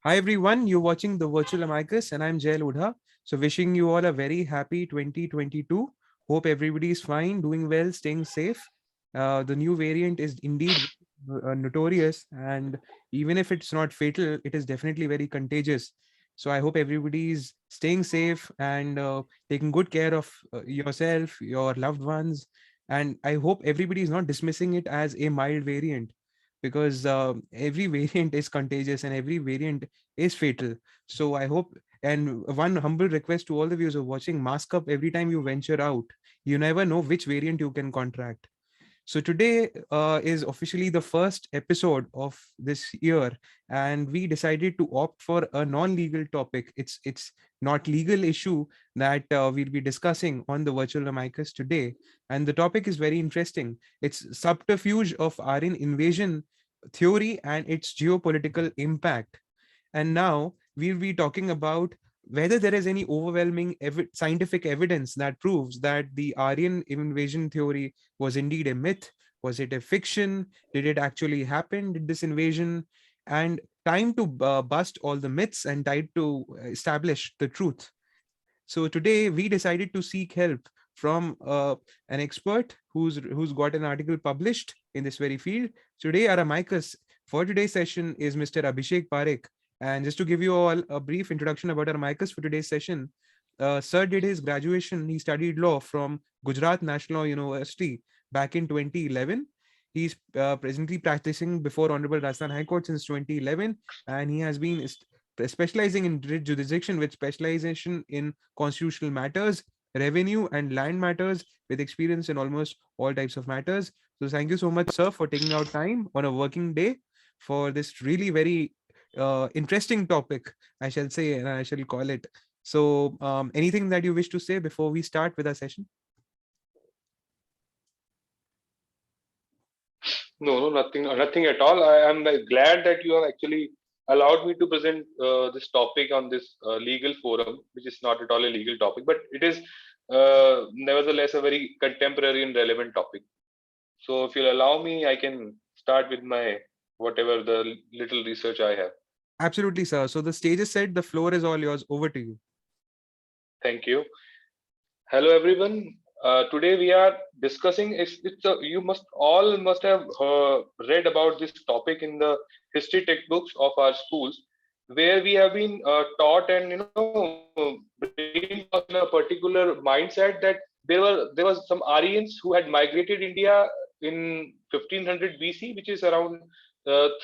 Hi everyone, you're watching the virtual Amicus and I'm Jay Lodha. So wishing you all a very happy 2022. Hope everybody is fine, doing well, staying safe. The new variant is indeed notorious, and even if it's not fatal, it is definitely very contagious. So I hope everybody is staying safe and taking good care of yourself, your loved ones, and I hope everybody is not dismissing it as a mild variant, because every variant is contagious and every variant is fatal. So I hope, and one humble request to all the viewers who are watching, mask up every time you venture out. You never know which variant you can contract. So today is officially the first episode of this year, and we decided to opt for a non-legal topic. It's not legal issue that we'll be discussing on the virtual amicus today, and the topic is very interesting. It's subterfuge of Aryan invasion theory and its geopolitical impact. And now we'll be talking about whether there is any overwhelming scientific evidence that proves that the Aryan invasion theory was indeed a myth. Was it a fiction? Did it actually happen? Did this invasion? And time to bust all the myths and time to establish the truth. So today we decided to seek help from an expert who's got an article published in this very field. Today our amicus for today's session is Mr. Abhishek Pareek. And just to give you all a brief introduction about our amicus for today's session, Sir did his graduation. He studied law from Gujarat National University back in 2011. He's presently practicing before Honorable Rajasthan High Court since 2011, and he has been specializing in jurisdiction with specialization in constitutional matters, revenue, and land matters, with experience in almost all types of matters. So, thank you so much, sir, for taking out time on a working day for this really very interesting topic, I shall say, and I shall call it. So, anything that you wish to say before we start with our session? No, nothing at all. I am glad that you have actually allowed me to present this topic on this legal forum, which is not at all a legal topic, but it is nevertheless a very contemporary and relevant topic. So, if you'll allow me, I can start with my whatever the little research I have. Absolutely, sir. So, the stage is set, the floor is all yours. Over to you. Thank you. Hello, everyone. Today we are discussing. You must have read about this topic in the history textbooks of our schools, where we have been taught and brainwashed in a particular mindset that there was some Aryans who had migrated India in 1500 BC, which is around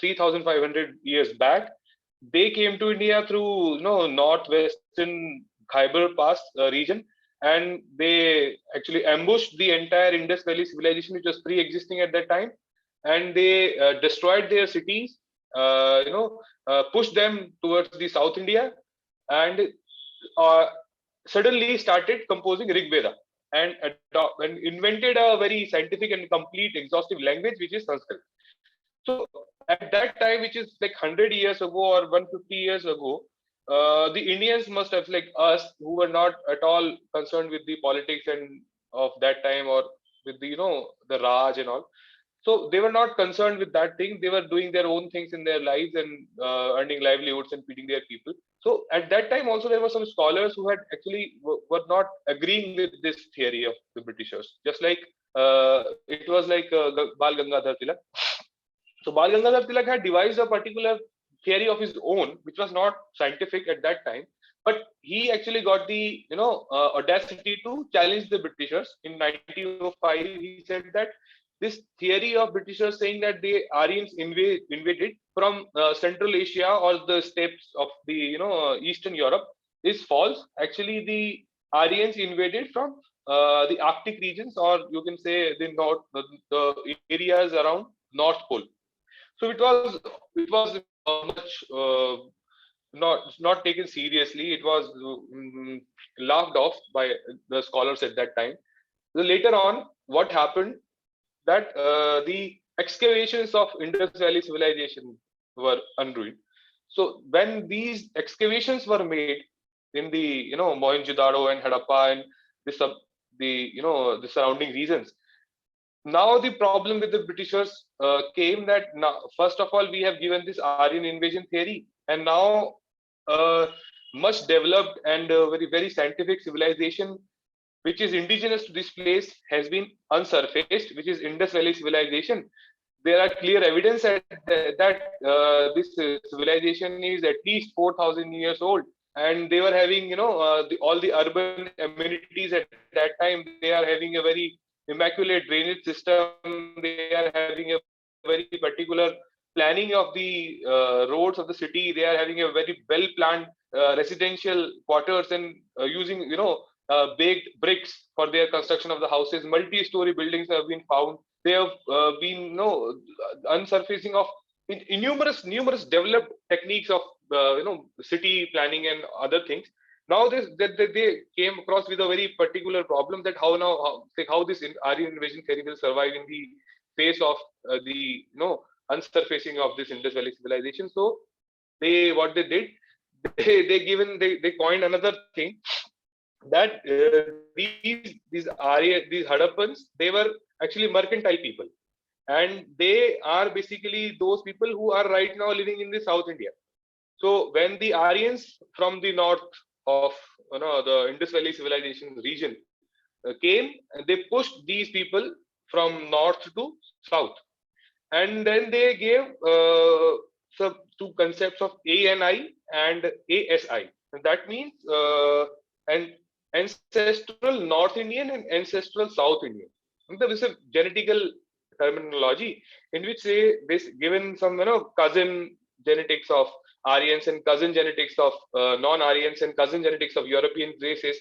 3,500 years back. They came to India through northwestern Khyber Pass region, and they actually ambushed the entire Indus Valley civilization, which was pre-existing at that time, and they destroyed their cities, pushed them towards the South India, and uh, suddenly started composing Rigveda and invented a very scientific and complete exhaustive language, which is Sanskrit. So at that time, which is like 100 years ago or 150 years ago, the Indians must have, like us, who were not at all concerned with the politics and of that time, or with the Raj and all. So they were not concerned with that thing. They were doing their own things in their lives and earning livelihoods and feeding their people. So at that time also there were some scholars who had actually were not agreeing with this theory of the Britishers. Just like it was like Bal Gangadhar Tilak. So Bal Gangadhar Tilak had devised a particular theory of his own, which was not scientific at that time, but he actually got the audacity to challenge the Britishers in 1905. He said that this theory of Britishers saying that the Aryans invaded from Central Asia or the steppes of the Eastern Europe is false. Actually, the Aryans invaded from the Arctic regions, or you can say the north, the areas around North Pole. So it was much not taken seriously. It was laughed off by the scholars at that time. So later on, what happened that the excavations of Indus Valley civilization were unruined. So when these excavations were made in the Mohenjo-daro and Harappa and the sub the the surrounding regions, now the problem with the Britishers came that now, first of all, we have given this Aryan invasion theory, and now much developed and very scientific civilization which is indigenous to this place has been unsurfaced, which is Indus Valley civilization. There are clear evidence that this civilization is at least 4,000 years old, and they were having, all the urban amenities at that time. They are having a very immaculate drainage system. They are having a very particular planning of the roads of the city. They are having a very well planned residential quarters and using, baked bricks for their construction of the houses. Multi-story buildings have been found. They have been, unsurfacing of numerous developed techniques of city planning and other things. Now they came across with a very particular problem, that how this Aryan invasion theory will survive in the face of the unsurfacing of this Indus Valley civilization. So what they did, they coined another thing, that these Hadappans, they were actually mercantile people, and they are basically those people who are right now living in the South India. So when the Aryans from the north of the Indus Valley civilization region came, and they pushed these people from north to south, and then they gave some two concepts of ANI and ASI. And that means an ancestral North Indian and ancestral South Indian. And there is a genetical terminology in which they given some cousin genetics of Aryans and cousin genetics of non-Aryans and cousin genetics of European races.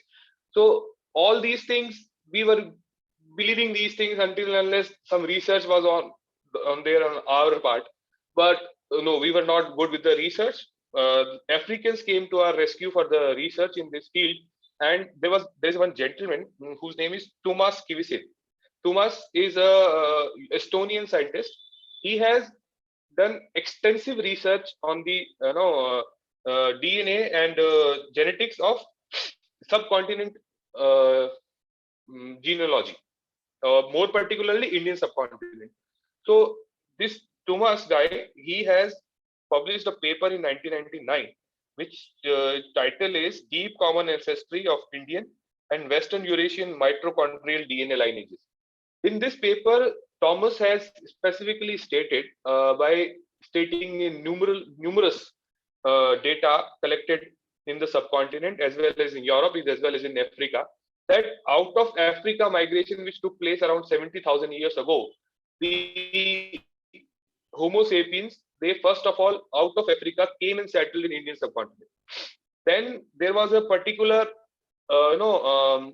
So all these things, we were believing these things until and unless some research was on our part. But no, we were not good with the research. Africans came to our rescue for the research in this field, and there's one gentleman whose name is Tumas Kivisit. Tumas is a Estonian scientist. He has done extensive research on the DNA and genetics of subcontinent uh, genealogy, more particularly Indian subcontinent. So this Thomas guy, he has published a paper in 1999, which title is Deep Common Ancestry of Indian and Western Eurasian Mitochondrial DNA Lineages. In this paper, Thomas has specifically stated by stating in numerous data collected in the subcontinent as well as in Europe as well as in Africa, that out of Africa migration which took place around 70,000 years ago, the Homo sapiens, they first of all out of Africa came and settled in Indian subcontinent. Then there was a particular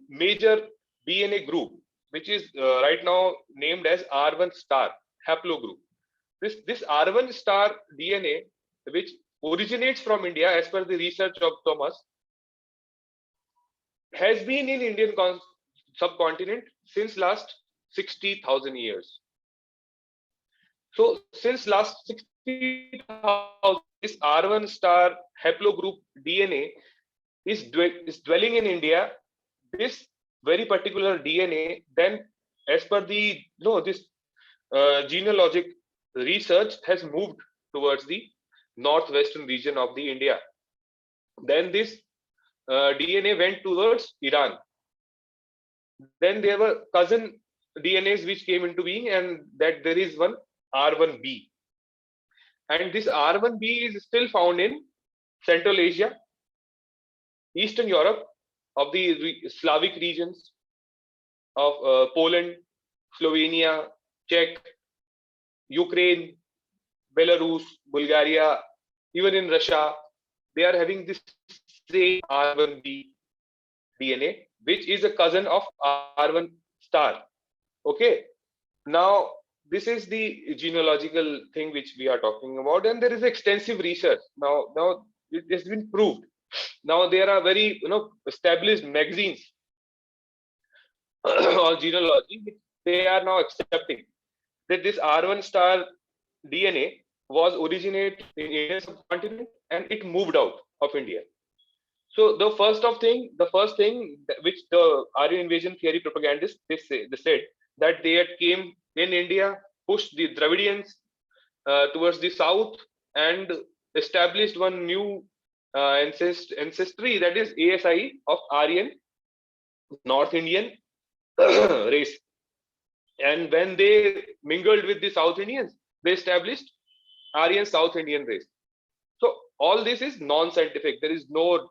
major DNA group which is right now named as R1 star haplogroup. This R1 star DNA, which originates from India as per the research of Thomas, has been in Indian subcontinent since last 60,000 years. So since last 60,000, this R1 star haplogroup DNA is dwelling in India. This very particular DNA, then as per the this genealogic research, has moved towards the northwestern region of the India. Then this DNA went towards Iran. Then there were cousin DNAs which came into being, and that there is one R1b. And this R1b is still found in Central Asia, Eastern Europe, of the Slavic regions of Poland, Slovenia, Czech, Ukraine, Belarus, Bulgaria, even in Russia. They are having this same R1b DNA, which is a cousin of R1 star. Okay. Now, this is the genealogical thing which we are talking about, and there is extensive research. Now it has been proved. Now there are very established magazines on genealogy, which they are now accepting that this R1 star DNA was originated in Indian subcontinent and it moved out of India. So the first thing which the Aryan invasion theory propagandists they said that they had came in India, pushed the Dravidians towards the south, and established one new ancestry, that is ASI of Aryan North Indian race. And when they mingled with the South Indians, they established Aryan South Indian race. So all this is non-scientific. There is no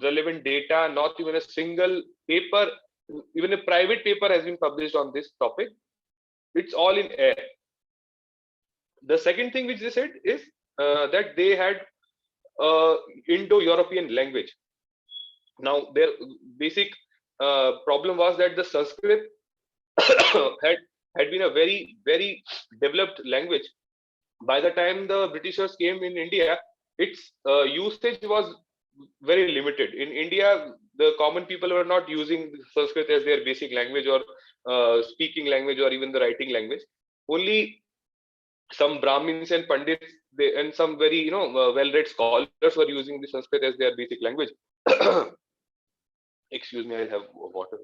relevant data, not even a single paper, even a private paper has been published on this topic. It's all in air. The second thing which they said is that they had Indo-European language. Now their basic problem was that the Sanskrit had been a very developed language. By the time the Britishers came in India, its usage was very limited. In India, the common people were not using Sanskrit as their basic language or speaking language or even the writing language. Only some Brahmins and Pandits and some very well-read scholars were using the Sanskrit as their basic language. Excuse me, I'll have water.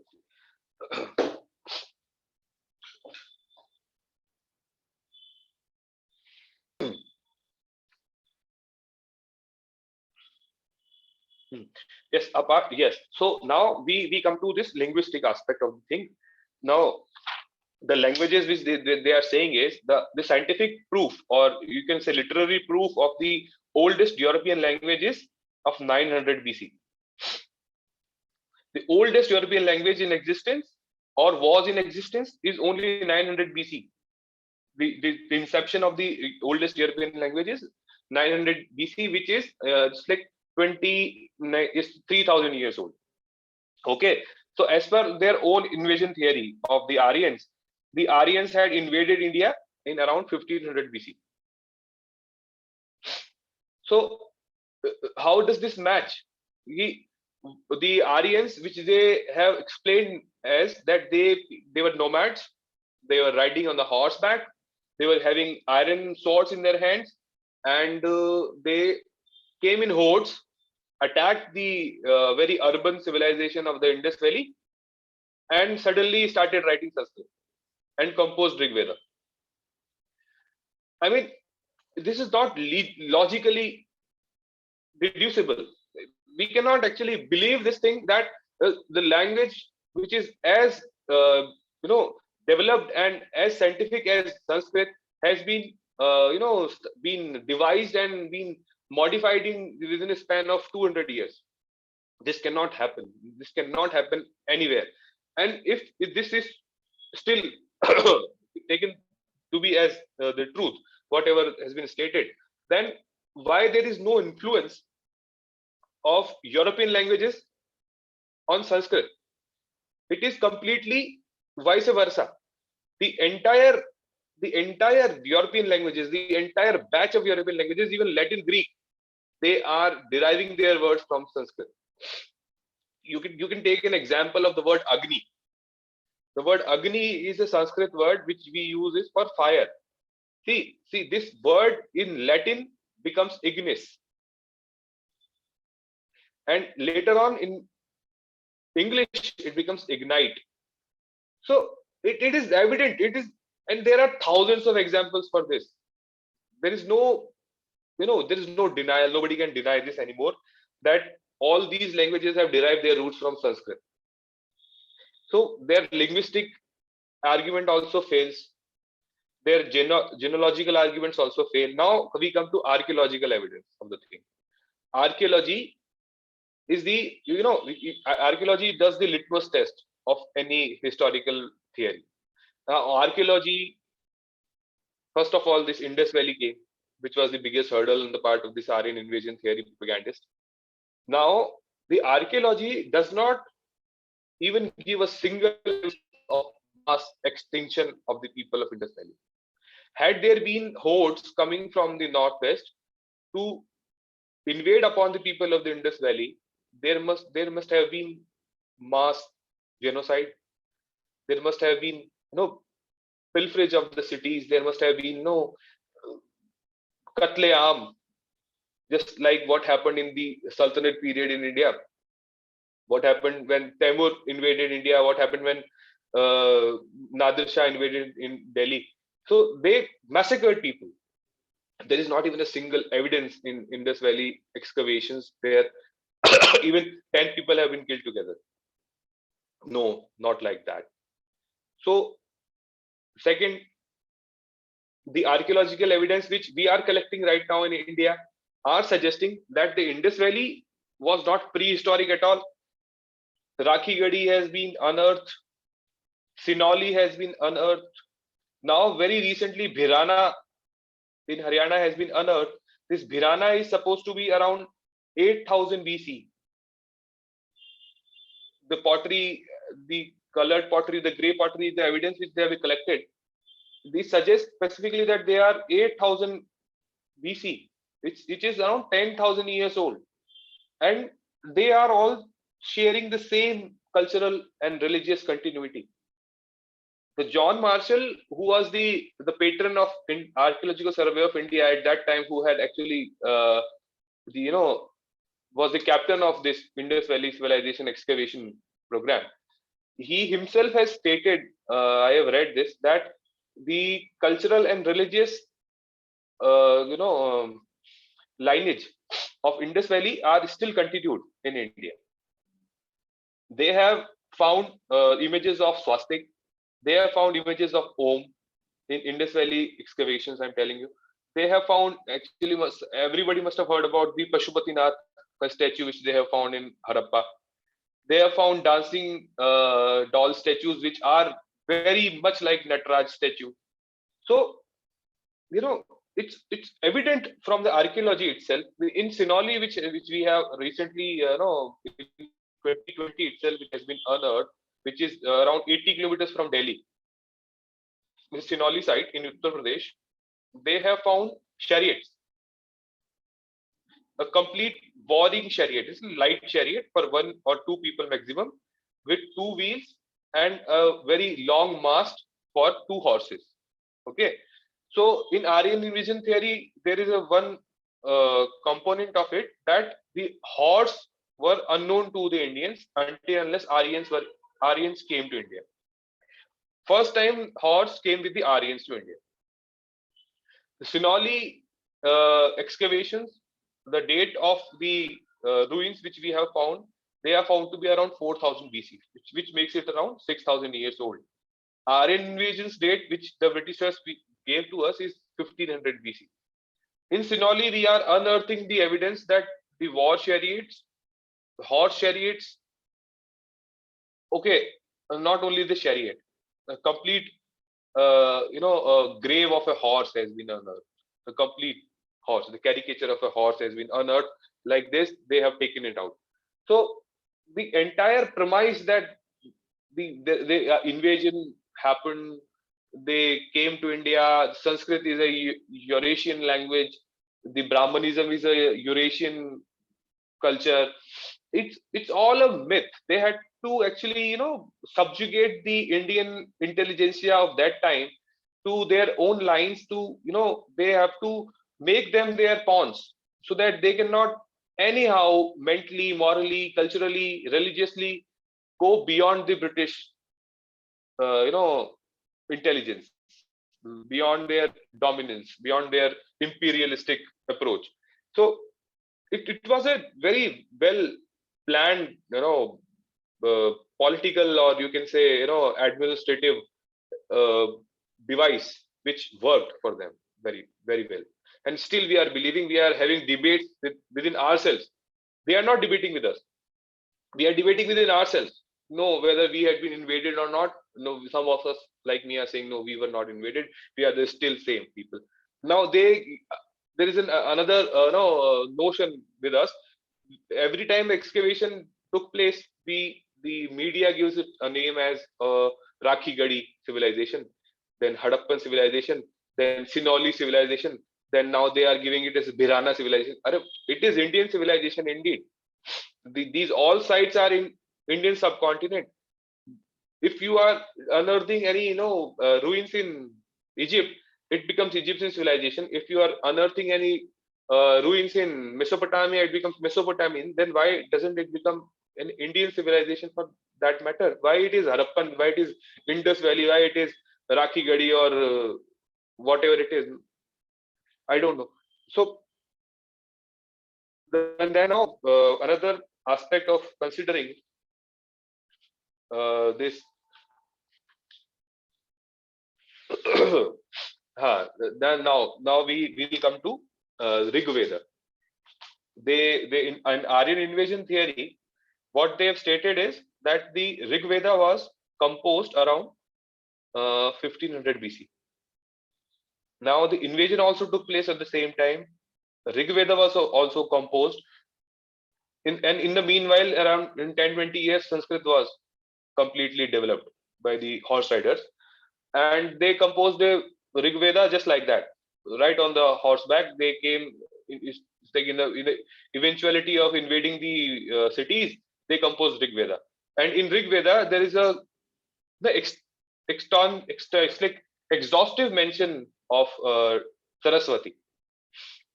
Yes, apart, yes. So now we come to this linguistic aspect of the thing. Now the languages which they are saying is the scientific proof, or you can say literary proof, of the oldest European languages of 900 BC. The oldest European language in existence or was in existence is only 900 BC. The inception of the oldest European languages 900 BC, which is just like 3,000 years old. Okay, so as per their own invasion theory of the Aryans had invaded India in around 1500 BC. So how does this match? The Aryans, which they have explained as that they were nomads, they were riding on the horseback, they were having iron swords in their hands, and they came in hordes, attacked the very urban civilization of the Indus Valley, and suddenly started writing Sanskrit and composed Rigveda. I mean, this is not logically deducible. We cannot actually believe this thing that the language which is as developed and as scientific as Sanskrit has been been devised and been modified within a span of 200 years. This cannot happen. This cannot happen anywhere. And if this is still taken to be as the truth, whatever has been stated, then why there is no influence of European languages on Sanskrit? It is completely vice versa. The entire European languages, the entire batch of European languages, even Latin, Greek, they are deriving their words from Sanskrit. You can take an example of the word Agni. The word Agni is a Sanskrit word which we use is for fire. See, this word in Latin becomes ignis. And later on in English, it becomes ignite. So it is evident, and there are thousands of examples for this. There is no, there is no denial. Nobody can deny this anymore, that all these languages have derived their roots from Sanskrit. So their linguistic argument also fails. Their genealogical arguments also fail. Now we come to archaeological evidence of the thing. Archaeology is archaeology does the litmus test of any historical theory. Now archaeology, first of all, this Indus Valley came, which was the biggest hurdle on the part of this Aryan invasion theory propagandist. Now the archaeology does not even give a single of mass extinction of the people of Indus Valley. Had there been hordes coming from the northwest to invade upon the people of the Indus Valley, there must have been mass genocide. There must have been pilferage of the cities. There must have been katleam, just like what happened in the Sultanate period in India. What happened when Timur invaded India? What happened when Nadir Shah invaded in Delhi? So they massacred people. There is not even a single evidence in Indus Valley excavations where even 10 people have been killed together. No, not like that. So, second, the archaeological evidence which we are collecting right now in India are suggesting that the Indus Valley was not prehistoric at all. Rakhi Gadi has been unearthed, Sinoli has been unearthed. Now, very recently, Bhirana in Haryana has been unearthed. This Bhirana is supposed to be around 8000 BC. The pottery, the colored pottery, the grey pottery, the evidence which they have collected, these suggest specifically that they are 8000 BC, which is around 10,000 years old. And they are all sharing the same cultural and religious continuity. The John Marshall, who was the patron of Archaeological Survey of India at that time, who had actually was the captain of this Indus Valley Civilization excavation program. He himself has stated, I have read this, that the cultural and religious, lineage of Indus Valley are still continued in India. They have found images of swastik. They have found images of Om in Indus Valley excavations. I'm telling you, they have found actually. Everybody must have heard about the Pashupatinath statue which they have found in Harappa. They have found dancing doll statues which are very much like Nataraj statue. So it's evident from the archaeology itself. In Sinoli, which we have recently, in 2020 itself, which has been unearthed, which is around 80 kilometers from Delhi. The Sinoli site in Uttar Pradesh, they have found chariots, a complete warring chariot. It's a light chariot for one or two people maximum, with two wheels and a very long mast for two horses. Okay, so in Aryan invasion theory, there is a one component of it that the horse were unknown to the Indians until unless Aryans came to India. First time horse came with the Aryans to India. The Sinoli excavations, the date of the ruins which we have found, they are found to be around 4000 BC, which makes it around 6000 years old. Aryan invasion's date, which the Britishers gave to us, is 1500 BC. In Sinoli, we are unearthing the evidence that the war chariots, the horse chariots, okay, not only the chariot, a complete, grave of a horse has been unearthed. The complete horse, the caricature of a horse has been unearthed. Like this, they have taken it out. So the entire premise that the invasion happened, they came to India. Sanskrit is a Eurasian language. The Brahmanism is a Eurasian culture. It's all a myth. They had to actually, subjugate the Indian intelligentsia of that time to their own lines. They have to make them their pawns so that they cannot anyhow mentally, morally, culturally, religiously go beyond the British, intelligence, beyond their dominance, beyond their imperialistic approach. So it was a very well planned, political, or you can say, administrative uh, device which worked for them very, very well. And still we are believing, we are having debates within ourselves. They are not debating with us. We are debating within ourselves. No, whether we had been invaded or not. No, some of us like me are saying no, we were not invaded. We are the still same people. Now there is another notion with us. Every time excavation took place, the media gives it a name as Rakhi Gadi civilization, then Hadappan civilization, then Sinoli civilization, then now they are giving it as Bhirana civilization. It is Indian civilization indeed. These all sites are in Indian subcontinent. If you are unearthing any ruins in Egypt, it becomes Egyptian civilization. If you are unearthing any ruins in Mesopotamia, it becomes Mesopotamian. Then why doesn't it become an Indian civilization for that matter? Why it is Harappan? Why it is Indus Valley? Why it is Rakhi Gadi or whatever it is? I don't know. So then now another aspect of considering this then now we will come to Rigveda. They in an Aryan invasion theory, what they have stated is that the Rigveda was composed around 1500 BC. Now the invasion also took place at the same time. Rigveda was also composed and in the meanwhile around in 10-20 years Sanskrit was completely developed by the horse riders, and they composed a Rigveda just like that, right on the horseback. They came. It's like in the eventuality of invading the cities, they composed Rigveda. And in Rigveda, there is the it's like exhaustive mention of Saraswati.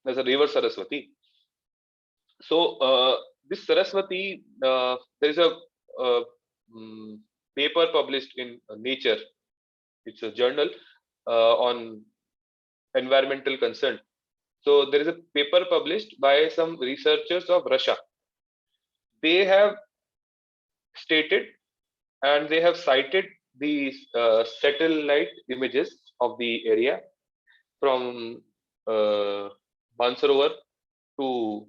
There's a river Saraswati. So this Saraswati, there is a uh, paper published in Nature. It's a journal on environmental concern. So there is a paper published by some researchers of Russia. They have stated and they have cited these satellite images of the area from Mansarovar to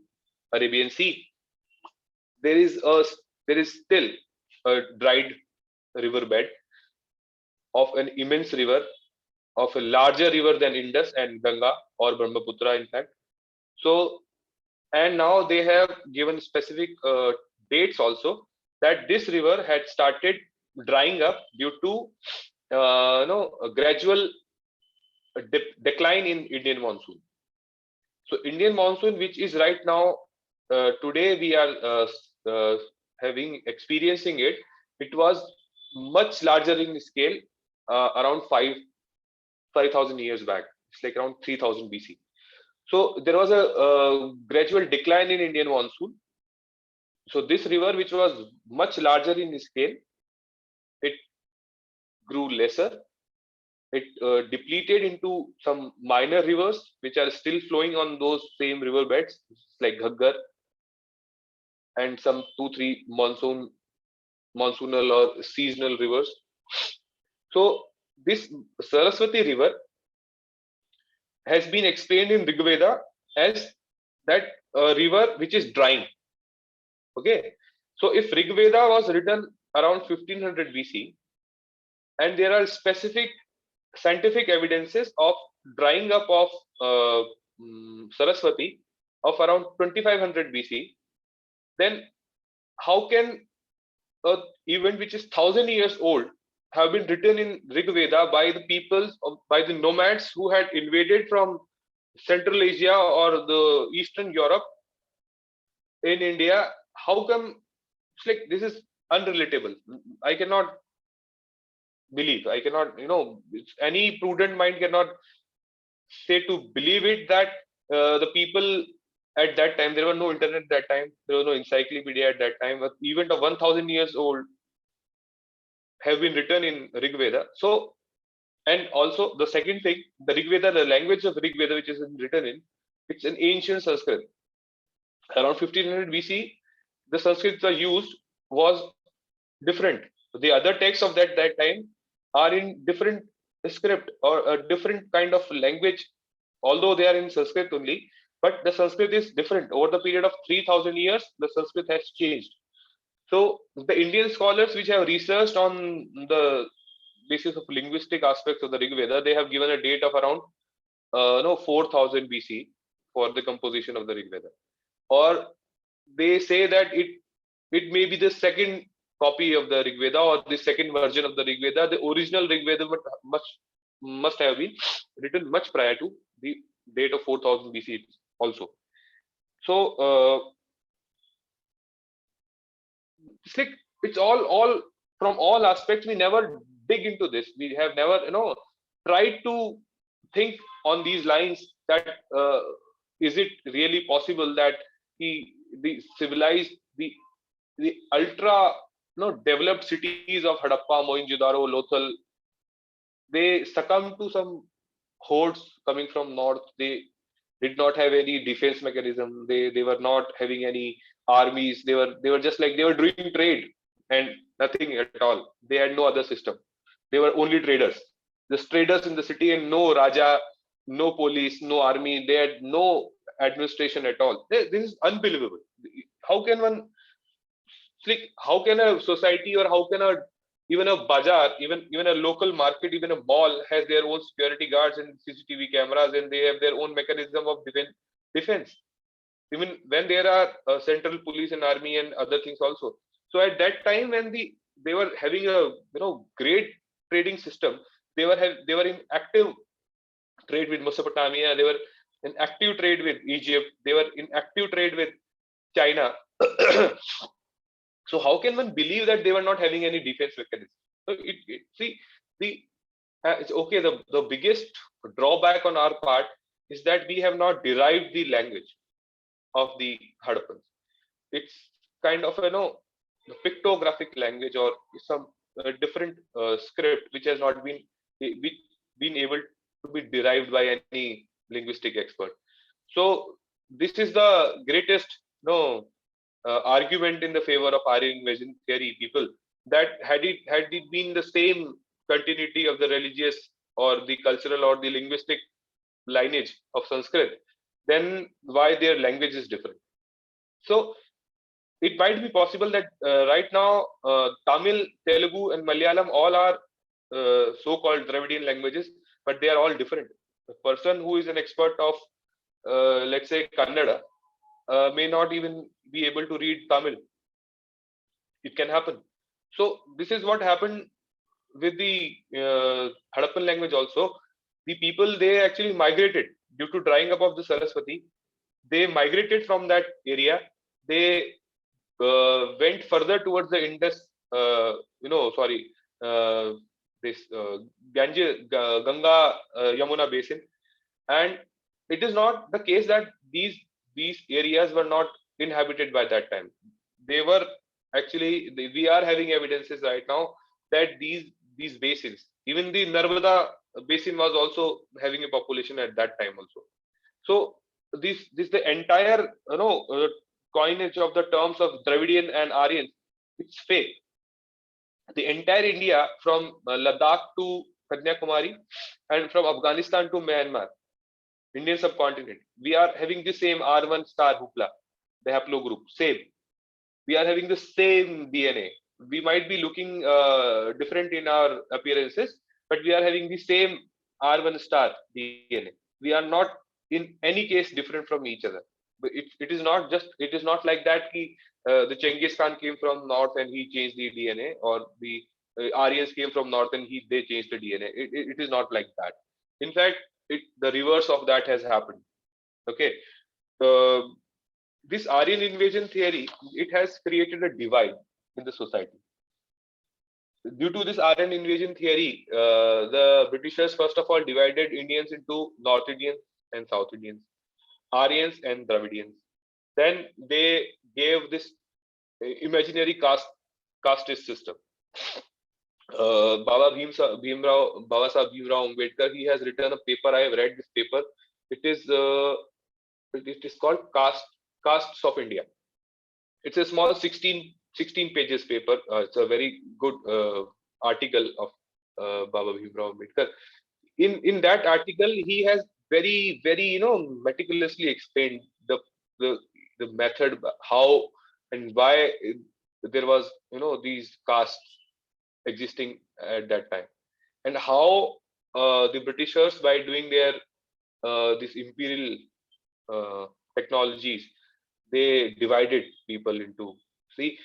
Arabian Sea. There is a there is still a dried riverbed of an immense river, of a larger river than Indus and Ganga or Brahmaputra, in fact. So, and now they have given specific dates also that this river had started drying up due to a gradual decline in Indian monsoon. So, Indian monsoon, which is right now today we are having experiencing it, it was much larger in scale around 5,000 years back. It's like around 3000 BC. So there was a gradual decline in Indian monsoon. So this river, which was much larger in scale, it grew lesser. It depleted into some minor rivers, which are still flowing on those same river beds, like Ghaggar, and some 2-3 monsoonal or seasonal rivers. So this Saraswati river has been explained in Rigveda as that river which is drying. Okay, so if Rigveda was written around 1500 BC, and there are specific scientific evidences of drying up of Saraswati of around 2500 BC, then how can a event which is 1000 years old have been written in Rigveda by the peoples, by the nomads who had invaded from Central Asia or the Eastern Europe in India? How come it's like this is unrelatable? I cannot believe. I cannot, any prudent mind cannot say to believe it that the people at that time, there were no internet at that time, there was no encyclopedia at that time, but even of 1000 years old have been written in Rigveda. So, and also the second thing, the Rigveda, the language of Rigveda, which is written in, it's an ancient Sanskrit. Around 1500 BC, the Sanskrit that used was different. The other texts of that time are in different script or a different kind of language, although they are in Sanskrit only. But the Sanskrit is different. Over the period of 3000 years, the Sanskrit has changed. So the Indian scholars which have researched on the basis of linguistic aspects of the Rig Veda, they have given a date of around 4000 BC for the composition of the Rig Veda. Or they say that it may be the second copy of the Rig Veda or the second version of the Rig Veda. The original Rig Veda must have been written much prior to the date of 4000 BC also. So it's like it's all from all aspects. We never dig into this. We have never tried to think on these lines that is it really possible that the civilized the ultra developed cities of Hadappa, Mohenjo-daro, Lothal, they succumb to some hordes coming from north. They did not have any defense mechanism. They were not having any armies. They were just like they were doing trade and nothing at all. They had no other system. They were only traders, just traders in the city, and no Raja, no police, no army. They had no administration at all. This is unbelievable. How can one, like, how can a society, or how can a, even a bazaar, even a local market, even a mall has their own security guards and CCTV cameras, and they have their own mechanism of defense, even when there are central police and army and other things also. So at that time, when they were having a, great trading system, they were in active trade with Mesopotamia. They were in active trade with Egypt. They were in active trade with China. So how can one believe that they were not having any defense mechanism? So see, the it's okay. The biggest drawback on our part is that we have not derived the language of the Hadappans. It's kind of the pictographic language, or some different script which has not been able to be derived by any linguistic expert. So this is the greatest argument in the favor of Aryan invasion theory people, that had it been the same continuity of the religious or the cultural or the linguistic lineage of Sanskrit, then why their language is different? So it might be possible that right now Tamil, Telugu, and Malayalam all are so-called Dravidian languages, but they are all different. The person who is an expert of, let's say, Kannada, may not even be able to read Tamil. It can happen. So this is what happened with the Harappan language also. The people, they actually migrated due to drying up of the Saraswati. They migrated from that area. They went further towards the Indus, this Ganga Yamuna basin, and it is not the case that these areas were not inhabited by that time. They were actually, we are having evidences right now that these basins, even the Narmada basin was also having a population at that time also. So this the entire coinage of the terms of Dravidian and Aryan, it's fake. The entire India, from Ladakh to Kanyakumari and from Afghanistan to Myanmar, Indian subcontinent, we are having the same R1 star hoopla, the haplogroup, same. We are having the same DNA. We might be looking different in our appearances, but we are having the same R1 star DNA. We are not in any case different from each other. But it is not like that the Genghis Khan came from north and he changed the DNA, or the Aryans came from north and they changed the DNA. It is not like that. In fact, the reverse of that has happened. Okay. This Aryan invasion theory, it has created a divide in the society. Due to this Aryan invasion theory, the Britishers first of all divided Indians into North Indians and South Indians, Aryans and Dravidians. Then they gave this imaginary casteist system. Baba Bhimrao Ambedkar, he has written a paper. I have read this paper. It is called Castes of India. It's a small 16 pages paper. It's a very good article of Baba Bhimrao Ambedkar. In that article, he has very meticulously explained the method, how and why there was these castes existing at that time, and how the Britishers, by doing their this imperial technologies, they divided people into, see,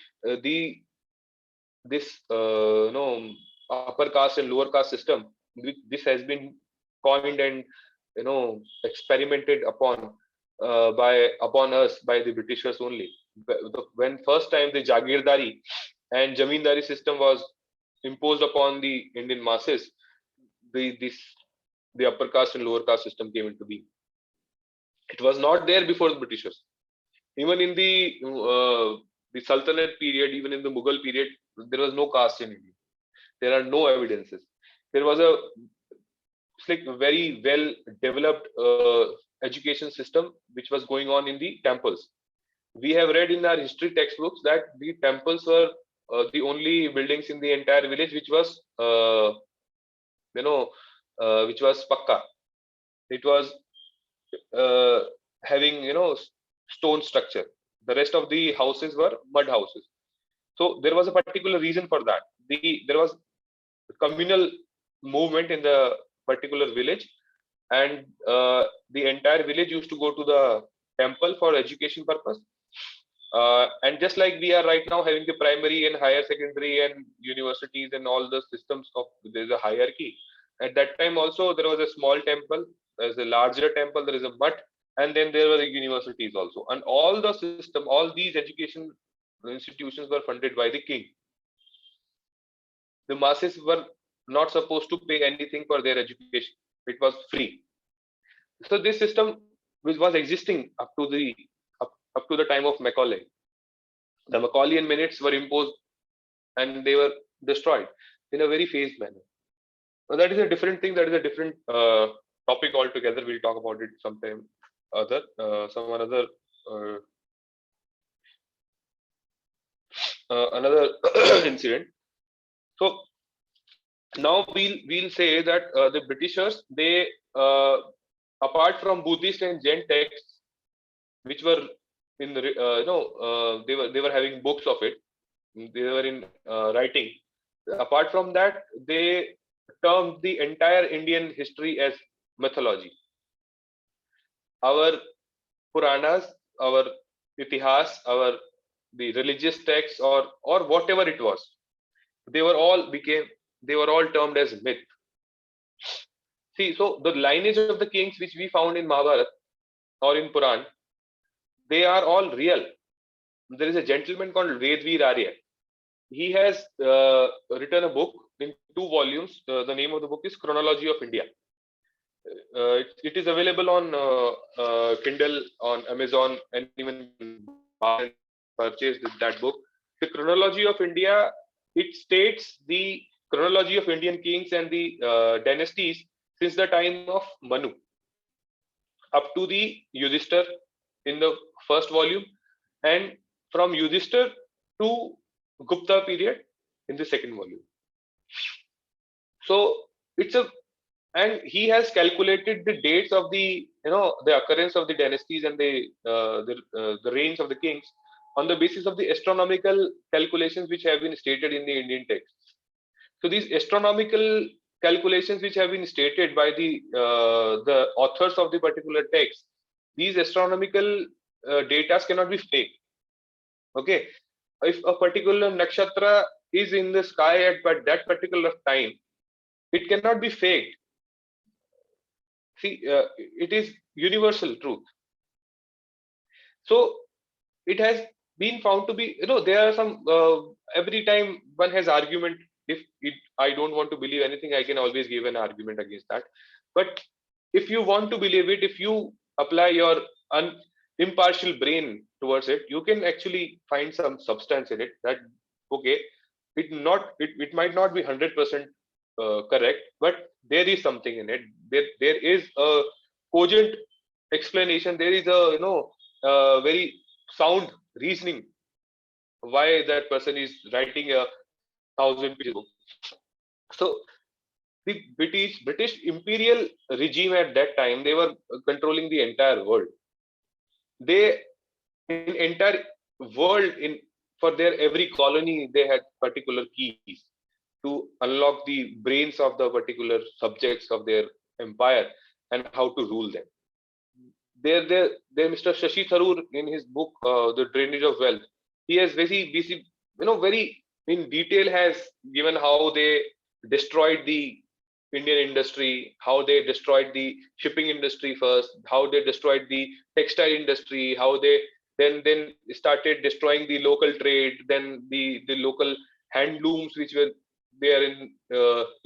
this upper caste and lower caste system. This has been coined and experimented upon upon us by the Britishers only. When first time the Jagirdari and Jamindari system was imposed upon the Indian masses, the upper caste and lower caste system came into being. It was not there before the Britishers. Even in the Sultanate period, even in the Mughal period, there was no caste in India. There are no evidences. There was a very well developed education system which was going on in the temples. We have read in our history textbooks that the temples were the only buildings in the entire village which was you know which was pakka. It was uh, having stone structure. The rest of the houses were mud houses. So there was a particular reason for that. There was communal movement in the particular village, and the entire village used to go to the temple for education purpose. And just like we are right now having the primary and higher secondary and universities and all the systems of, there's a hierarchy. At that time also there was a small temple, there's a larger temple, there is a mutt, and then there were the universities also. And all the system, all these education institutions were funded by the king. The masses were not supposed to pay anything for their education. It was free. So this system which was existing up to the time of Macaulay. The Macaulayan minutes were imposed and they were destroyed in a very phased manner. Now that is a different thing. That is a different topic altogether. We'll talk about it sometime other, some another another incident. So now we'll say that the Britishers, they apart from Buddhist and Jain texts, which were in the they were having books of it, they were in writing. Apart from that, they termed the entire Indian history as mythology. Our Puranas, our Itihas, our the religious texts, or whatever it was, they were all termed as myth. See, so the lineage of the kings which we found in Mahabharata or in Puran, they are all real. There is a gentleman called Vedveer Aryan. He has written a book in 2 volumes. The name of the book is Chronology of India. It is available on Kindle, on Amazon, and even purchase that book. The Chronology of India, it states the chronology of Indian kings and the dynasties since the time of Manu up to the Yudhishthir in the first volume, and from Yudhishthir to Gupta period in the second volume. So it's a, and he has calculated the dates of the the occurrence of the dynasties and the reigns of the kings on the basis of the astronomical calculations which have been stated in the Indian texts. So these astronomical calculations which have been stated by the authors of the particular text, these astronomical data cannot be fake. Okay, if a particular nakshatra is in the sky at that particular time, it cannot be faked. See, it is universal truth. So it has been found to be, there are some, every time one has argument. If I don't want to believe anything, I can always give an argument against that. But if you want to believe it, if you apply your impartial brain towards it, you can actually find some substance in it that, okay, it might not be 100% correct, but there is something in it. There is a cogent explanation. There is a very sound reasoning why that person is writing a 1,000 page book. So the British imperial regime at that time, they were controlling the entire world. They in entire world, in for their every colony, they had particular keys to unlock the brains of the particular subjects of their empire and how to rule them. There, Mr. Shashi Tharoor, in his book, The Drainage of Wealth, he has very in detail has given how they destroyed the Indian industry, how they destroyed the shipping industry first, how they destroyed the textile industry, how they then started destroying the local trade, then the local handlooms which were there in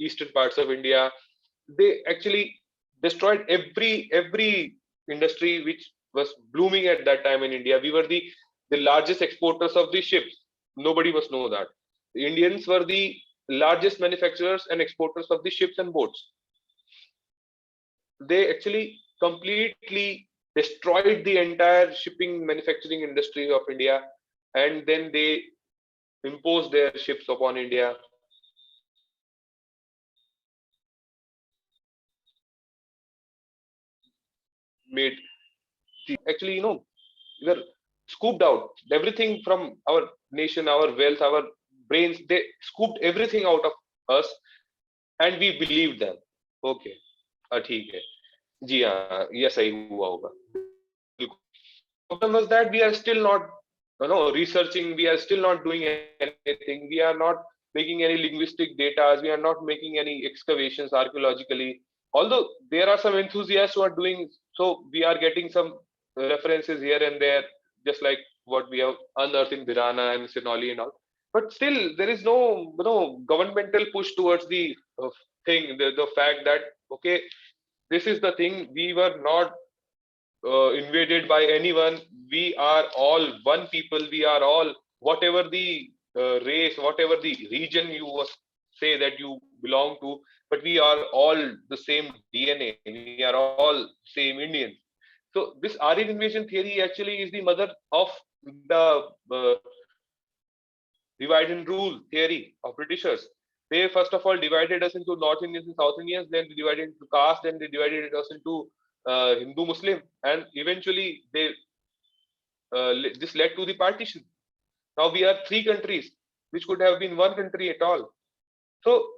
eastern parts of India. They actually destroyed every industry which was blooming at that time in India. We were the largest exporters of the ships. Nobody must know that. The Indians were the largest manufacturers and exporters of the ships and boats. They actually completely destroyed the entire shipping manufacturing industry of India, and then they imposed their ships upon India. Made actually, we were scooped out everything from our nation, our wealth, our brains. They scooped everything out of us, and we believed them. Okay, ठीक है. जी हाँ, ये सही हुआ होगा. Problem was that we are still not, researching. We are still not doing anything. We are not making any linguistic data. We are not making any excavations archaeologically. Although there are some enthusiasts who are doing so, we are getting some references here and there, just like what we have unearthed in Birana and Sinoli and all. But still, there is no, governmental push towards the thing. The fact that okay, this is the thing. We were not invaded by anyone. We are all one people. We are all, whatever the race, whatever the region you say that you belong to, but we are all the same DNA. We are all same Indians. So this Aryan invasion theory actually is the mother of the divide and rule theory of Britishers. They first of all divided us into North Indians and South Indians, then they divided into caste, then they divided us into Hindu Muslim, and eventually this led to the partition. Now we are three countries, which could have been one country at all. So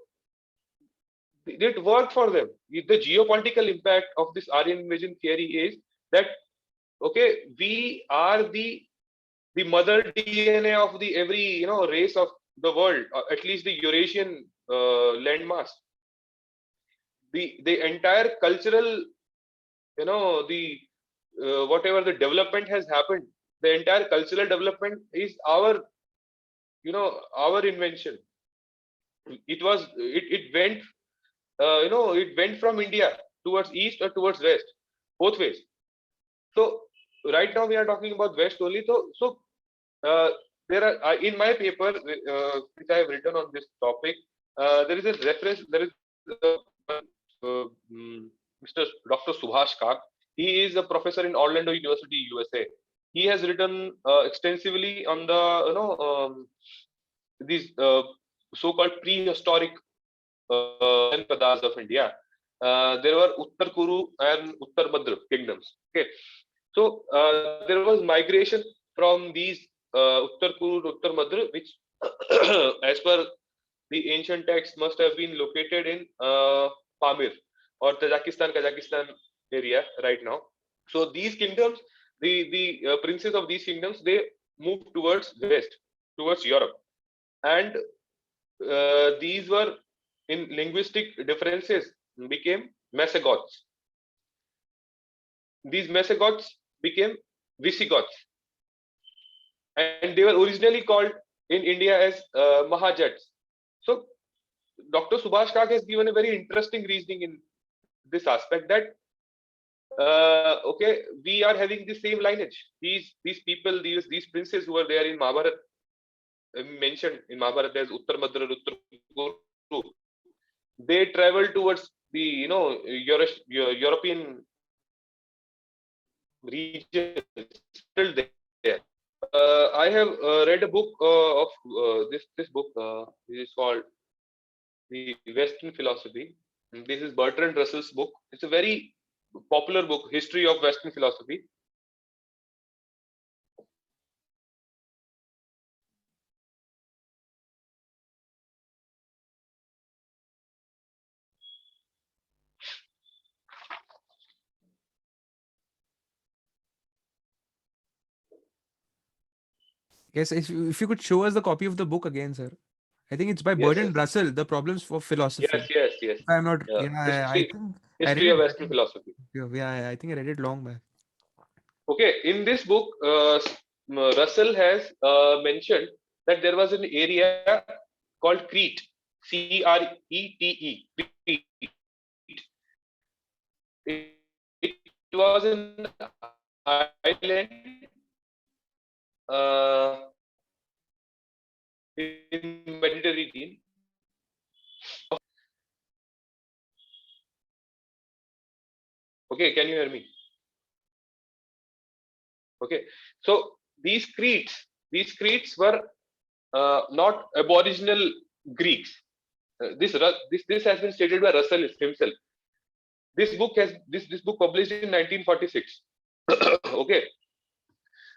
it worked for them. The geopolitical impact of this Aryan invasion theory is that okay, we are the mother DNA of the every race of the world, at least the Eurasian landmass. The entire cultural, the whatever the development has happened, the entire cultural development is our, our invention. It went, it went from India towards east or towards west, both ways. So right now we are talking about west only. So there are in my paper which I have written on this topic, there is a reference. There is Mr. Dr. Subhash Kak. He is a professor in Orlando University, USA. He has written extensively on the these so-called prehistoric Padas of India. There were Uttar Kuru and Uttar Madra kingdoms. Okay, so there was migration from these Uttar Kuru to Uttar Madra, which, as per the ancient text, must have been located in Pamir or Kazakhstan area right now. So these kingdoms, the princes of these kingdoms, they moved towards west, towards Europe, and these were in linguistic differences became Masagoths. These Masagoths became Visigoths, and they were originally called in India as Mahajats. So Dr. Subhash Kak has given a very interesting reasoning in this aspect that okay, we are having the same lineage. These people, these princes who were there in Mahabharata, mentioned in Mahabharata as Uttar Madra, Uttar Kuru, they traveled towards the European region, settled there. I have read a book of this book. It is called The Western Philosophy. And this is Bertrand Russell's book. It's a very popular book, History of Western Philosophy. Yes, if you could show us the copy of the book again, sir. I think it's by Yes, Bertrand Russell, The Problems for Philosophy. yes. If I'm not, Yeah, yeah, I history, think I read history it of back Western in, philosophy. yeah, I think I read it long back. Okay, in this book, Russell has mentioned that there was an area called Crete, Crete. It was an island in Mediterranean. Okay, can you hear me? Okay, so these Cretes were not aboriginal Greeks. This has been stated by Russell himself. This book published in 1946. Okay,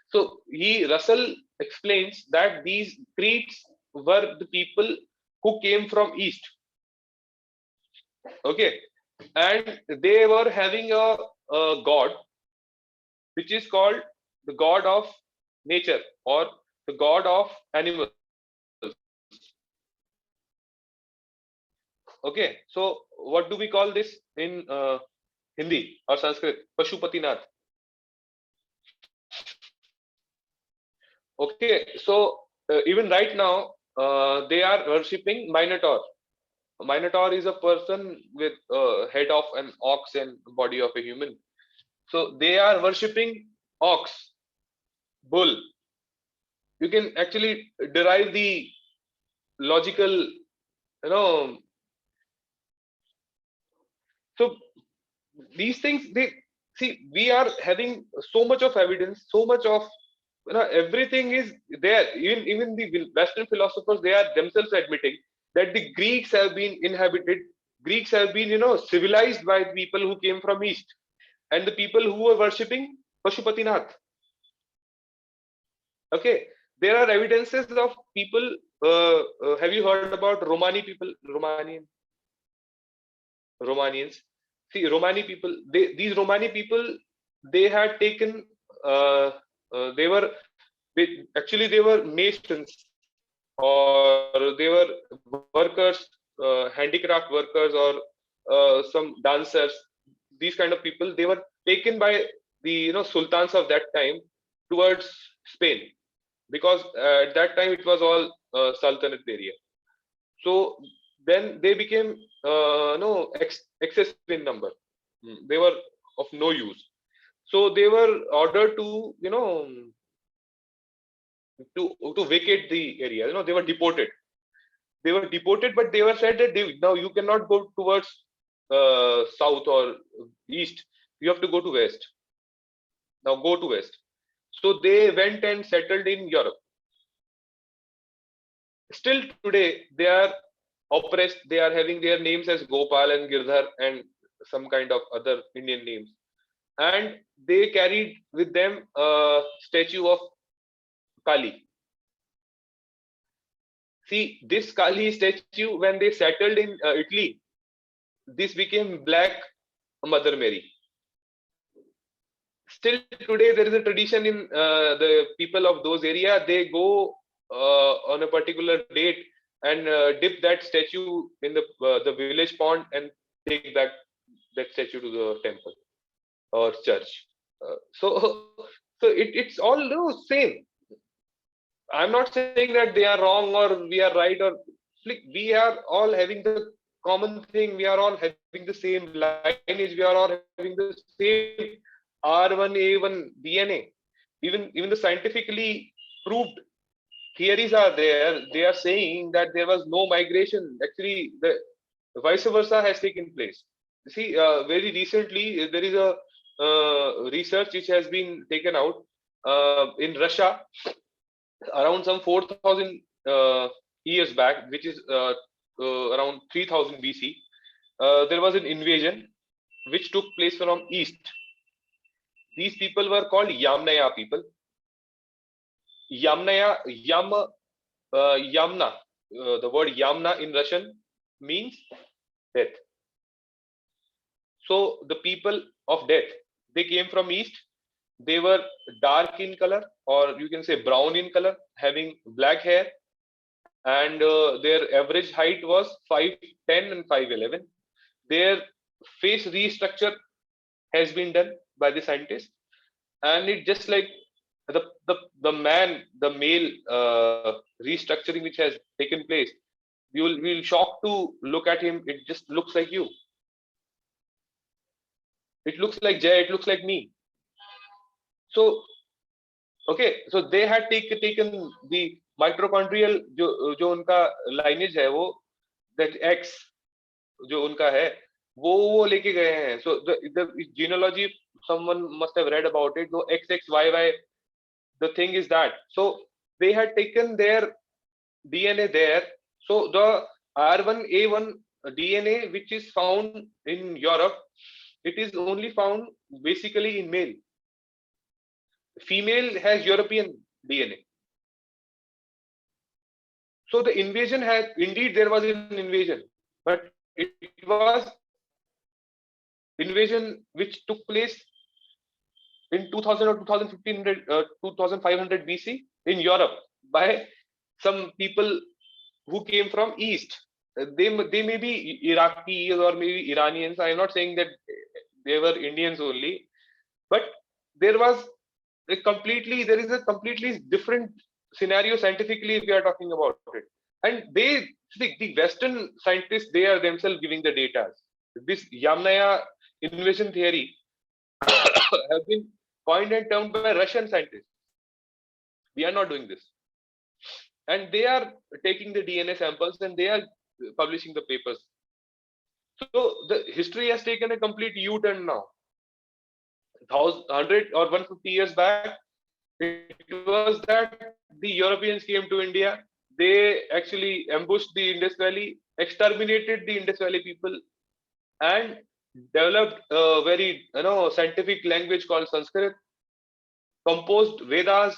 so Russell explains that these Cretes were the people who came from east. Okay, and they were having a god which is called the god of nature or the god of animals. Okay, so what do we call this in Hindi or Sanskrit? Pashupatinath. Okay, so even right now they are worshipping Minotaur. A Minotaur is a person with head of an ox and body of a human. So they are worshipping ox, bull. You can actually derive the logical, you know. So these things, they see, we are having so much of evidence, so much of, everything is there. Even the Western philosophers, they are themselves admitting that the Greeks have been inhabited. Greeks have been, civilized by people who came from east, and the people who were worshipping Pashupatinath. Okay, there are evidences of people. Have you heard about Romani people? Romanians. See, Romani people. These Romani people, they had taken. They were actually they were masons, or they were workers, handicraft workers, or some dancers. These kind of people, they were taken by the sultans of that time towards Spain, because at that time it was all sultanate area. So then they became no excessive in number. They were of no use. So they were ordered to to vacate the area. They were deported. They were deported, but they were said that now you cannot go towards south or east. You have to go to west. Now go to west. So they went and settled in Europe. Still today, they are oppressed. They are having their names as Gopal and Girdhar and some kind of other Indian names. And they carried with them a statue of Kali. See, this Kali statue, when they settled in Italy, this became Black Mother Mary. Still today, there is a tradition in the people of those area. They go on a particular date and dip that statue in the village pond and take back that statue to the temple or church. So so it's all same. I'm not saying that they are wrong or we are right, or we are all having the common thing. We are all having the same lineage. We are all having the same R1A1 DNA. Even the scientifically proved theories are there. They are saying that there was no migration. Actually, the vice versa has taken place. See, very recently there is a research which has been taken out in Russia around some 4,000 years back, which is around 3000 BC. There was an invasion which took place from east. These people were called Yamnaya people. Yamnaya, Yamna. The word Yamna in Russian means death. So the people of death, they came from east. They were dark in color, or you can say brown in color, having black hair, and their average height was 5'10" and 5'11". Their face restructure has been done by the scientists, and it just like the male restructuring which has taken place. You'll shocked to look at him. It just looks like you. It looks like Jay. It looks like me. So okay, so they had taken the mitochondrial जो उनका lineage है वो, that X जो उनका है वो लेके गए हैं. So the genealogy, someone must have read about it. So XXYY the thing is that, so they had taken their DNA there. So the R1A1 DNA, which is found in Europe, it is only found basically in male. Female has European DNA. So the invasion had, indeed there was an invasion, but it was invasion which took place in 2000 or 2500 BC in Europe by some people who came from East. They may be Iraqis or maybe Iranians. I am not saying that they were Indians only, but there was there is a completely different scenario scientifically if we are talking about it. And the Western scientists, they are themselves giving the data. This Yamnaya invasion theory have been coined and termed by Russian scientists. We are not doing this. And they are taking the DNA samples and they are publishing the papers. So the history has taken a complete U-turn now. 100 or 150 years back, it was that the Europeans came to India. They actually ambushed the Indus Valley, exterminated the Indus Valley people, and developed a very scientific language called Sanskrit, composed Vedas,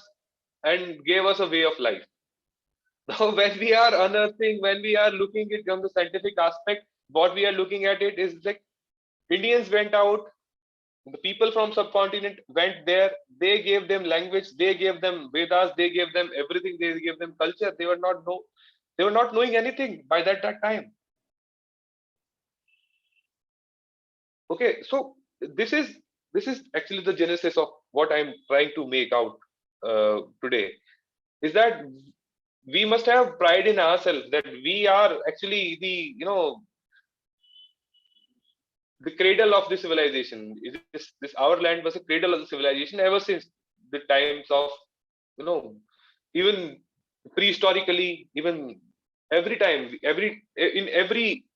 and gave us a way of life. Now, when we are unearthing, when we are looking at it from the scientific aspect, what we are looking at it is like Indians went out, the people from subcontinent went there, they gave them language, they gave them Vedas, they gave them everything, they gave them culture. They were not knowing anything by that time. Okay, so this is actually the genesis of what I'm trying to make out today, is that we must have pride in ourselves that we are actually the cradle of the civilization. This our land was a cradle of the civilization ever since the times of even prehistorically, even every time, in every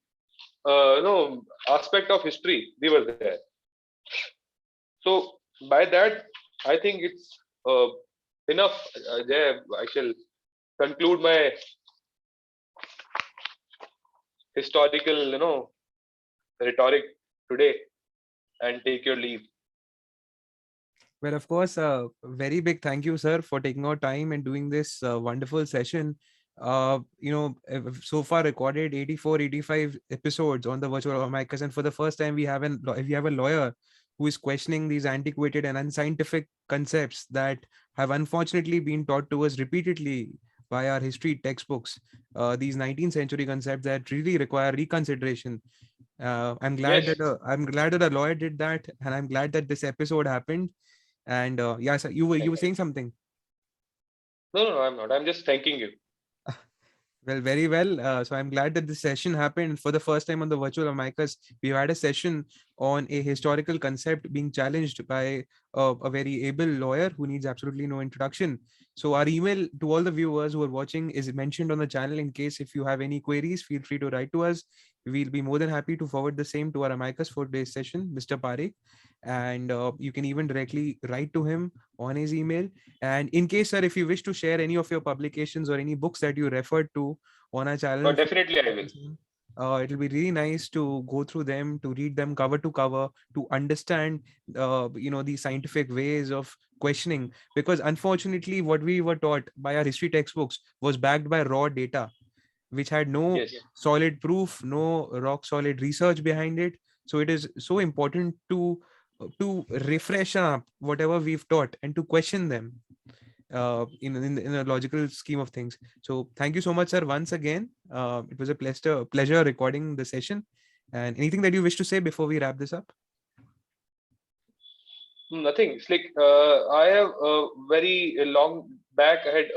aspect of history we were there. So by that, I think it's enough. I shall conclude my historical rhetoric today and take your leave. Well, of course, a very big thank you, sir, for taking our time and doing this wonderful session. So far recorded 84, 85 episodes on the virtual Amicus, and for the first time, we have a lawyer who is questioning these antiquated and unscientific concepts that have unfortunately been taught to us repeatedly by our history textbooks. These 19th century concepts that really require reconsideration. I'm glad Yes. that a lawyer did that, and I'm glad that this episode happened. And yeah, sir, you were saying something. No, I'm not. I'm just thanking you. Well, very well. So I'm glad that this session happened for the first time on the virtual Amicus. We had a session on a historical concept being challenged by a very able lawyer who needs absolutely no introduction. So our email to all the viewers who are watching is mentioned on the channel. In case if you have any queries, feel free to write to us. We'll be more than happy to forward the same to our Amicus for today's session, Mr. Pareek. And you can even directly write to him on his email. And in case, sir, if you wish to share any of your publications or any books that you referred to on our channel, But definitely I will. It'll be really nice to go through them, to read them cover to cover, to understand, the scientific ways of questioning. Because unfortunately, what we were taught by our history textbooks was backed by raw data, which had no Yes. solid proof, no rock solid research behind it. So it is so important to refresh up whatever we've taught and to question them in a logical scheme of things. So thank you so much, sir, once again. It was a pleasure recording the session. And anything that you wish to say before we wrap this up? Nothing. It's like I have very long back. I had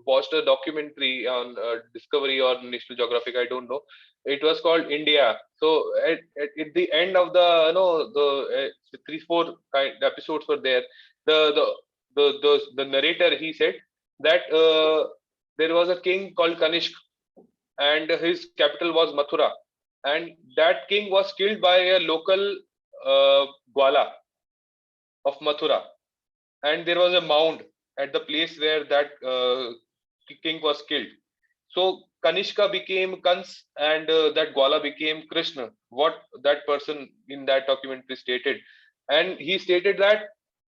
watched a documentary on Discovery or National Geographic. I don't know. It was called India. So at the end of the 3-4 episodes were there. The narrator, he said that there was a king called Kanishk, and his capital was Mathura, and that king was killed by a local Gwala of Mathura, and there was a mound at the place where that king was killed. So Kanishka became Kans, and that Gwala became Krishna. What that person in that documentary stated, and he stated that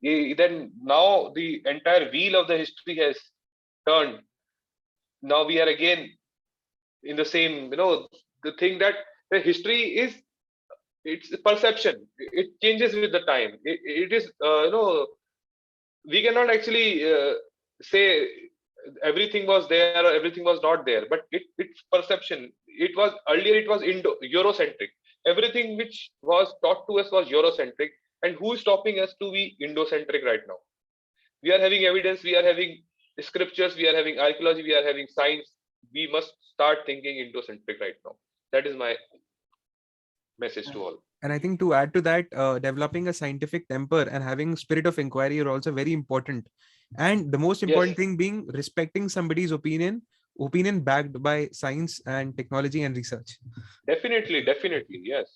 then now the entire wheel of the history has turned. Now we are again in the same, the thing that the history is, it's perception. It changes with the time. It is, we cannot actually say everything was there or everything was not there, but it's perception. It was earlier, it was Indo Eurocentric. Everything which was taught to us was Eurocentric, and who is stopping us to be Indocentric right now? We are having evidence, we are having scriptures, we are having archaeology, we are having science. We must start thinking Indocentric right now. That is my message to all. And I think to add to that, developing a scientific temper and having spirit of inquiry are also very important. And the most Yes, important thing being respecting somebody's opinion backed by science and technology and research. definitely, definitely, yes.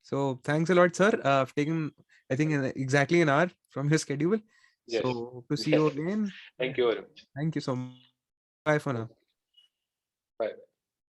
So thanks a lot, sir, for taking, I think, exactly an hour from your schedule. Yes, So to see yes. you again. Thank you very much. Thank you so much. Bye for now. Bye.